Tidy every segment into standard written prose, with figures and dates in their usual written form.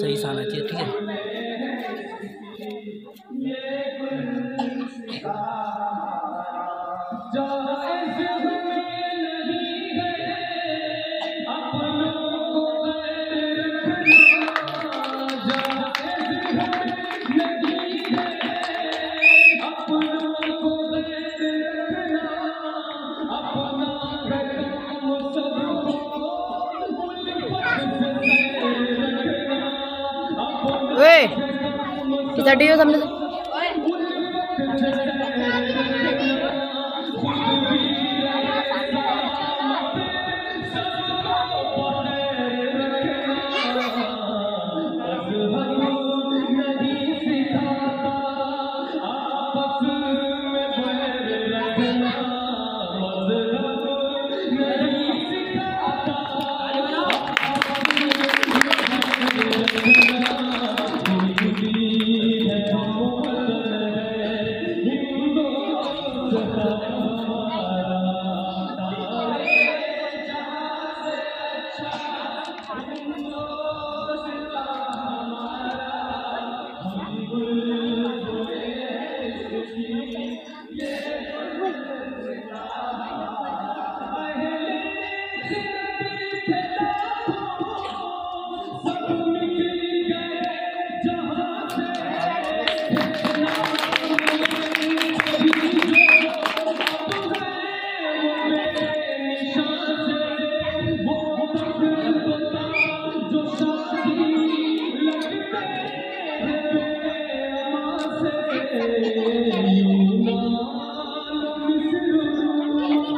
सही से आना चाहिए, ठीक है। टीओ सामने से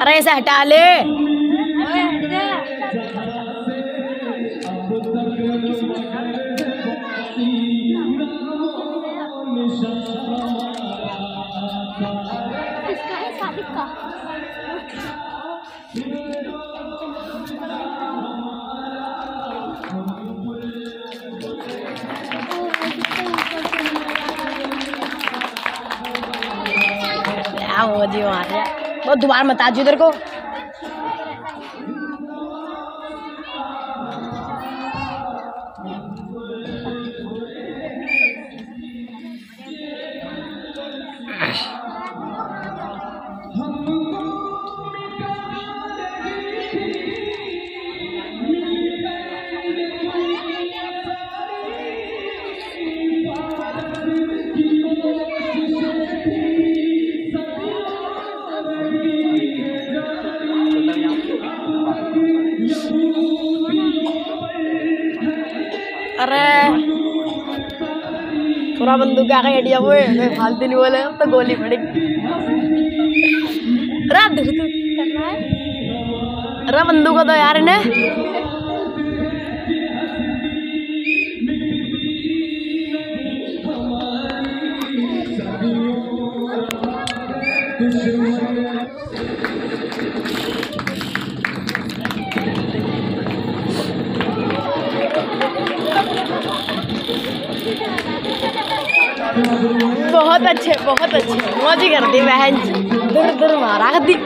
अरे ऐसे हटा ले। क्या हो जी वहाँ वो दोबारा मत आज इधर को। अरे थोड़ा बंदूक आगे हटिया हुए फालतू नहीं बोले तो गोली पड़ेगी। अरे बंदूक तो यार इन्हें बहुत अच्छे मौज ही कर दी बहन जी, दूर दूर मारा दी।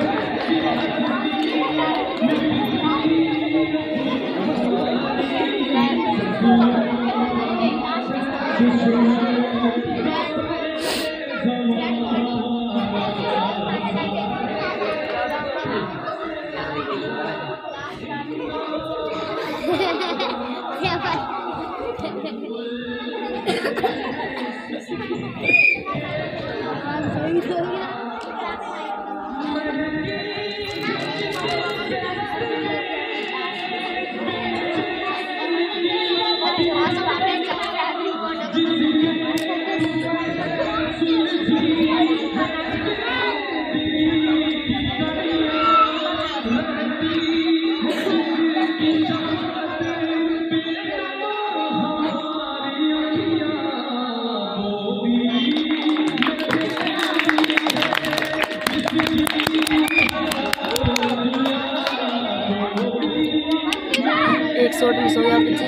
एक शॉट मिस हो गया पीछे।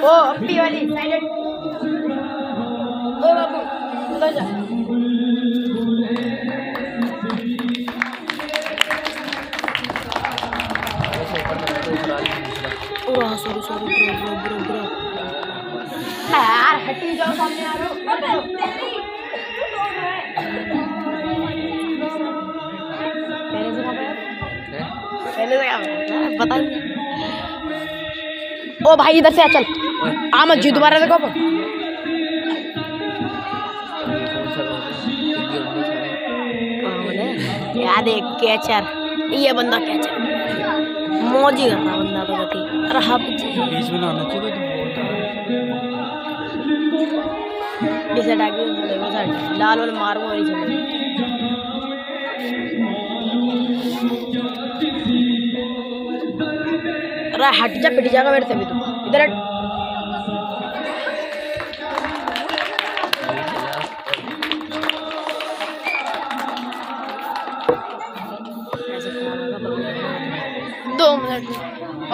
ओ अपनी वाली साइलेंट। ओ बाबू अंदर जा। सॉरी ब्रो यार, हटी जाओ, सामने आ रहे हो। पहले से क्या पता नहीं। ओ भाई इधर से आ, चल आ मत जी दोबारा देखो। याद है कैचर, ये बंदा कैचर मौज ही कर रहा बंदा तो गति। अरे हाँ बीच में आना चाहिए तो इसे डाके लाल वाले मारूंगा और इसे। अरे हट जा, पिट जाएगा मेरे से भी। तू इधर हट। दो मिनट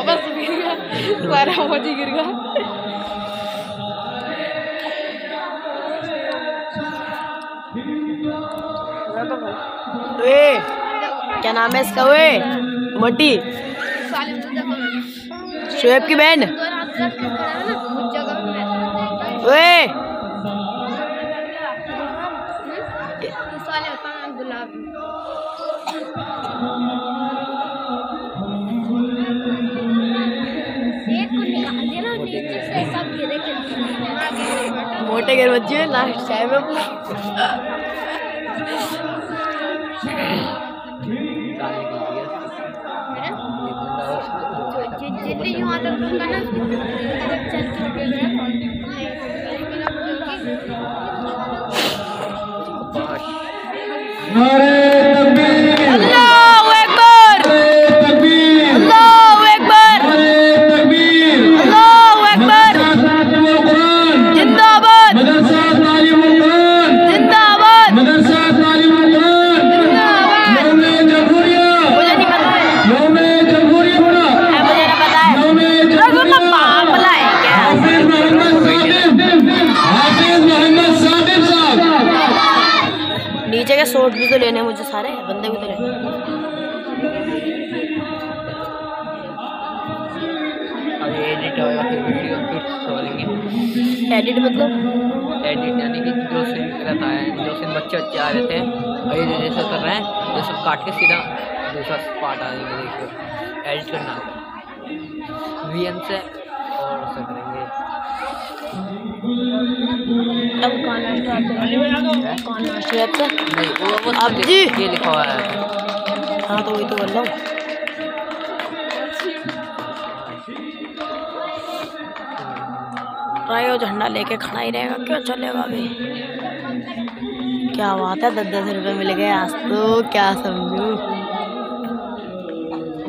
बस गिर गया, सारा मौजी गिर गया। क्या नाम है इसका? वे मोटी शोएब की बहन। वे मोटे घर बच्चे लास्ट टाइम नीचे के शॉट भी तो लेने मुझे, सारे बंदे भी तो लेने। अब ये एडिट होगा फिर वीडियो फिर सोलेंगे। एडिट मतलब एडिट यानी कि जो सीन रहता है, जो सीन बच्चे आ रहे थे और ये जैसे कर रहे हैं, ये सब काट के सीधा दूसरा पार्ट आ जाएंगे। देखिए एडिट करना VN से और ऐसा करेंगे। अब कौन है नहीं वो अब जी ये लिखा हुआ है। हाँ तो वही तो बोल रहा हूँ। रायो झंडा लेके खड़ा ही रहेगा, क्यों चलेगा अभी। क्या बात है, 10-10 रुपए मिल गए आज तो, क्या समझू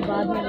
बाद में।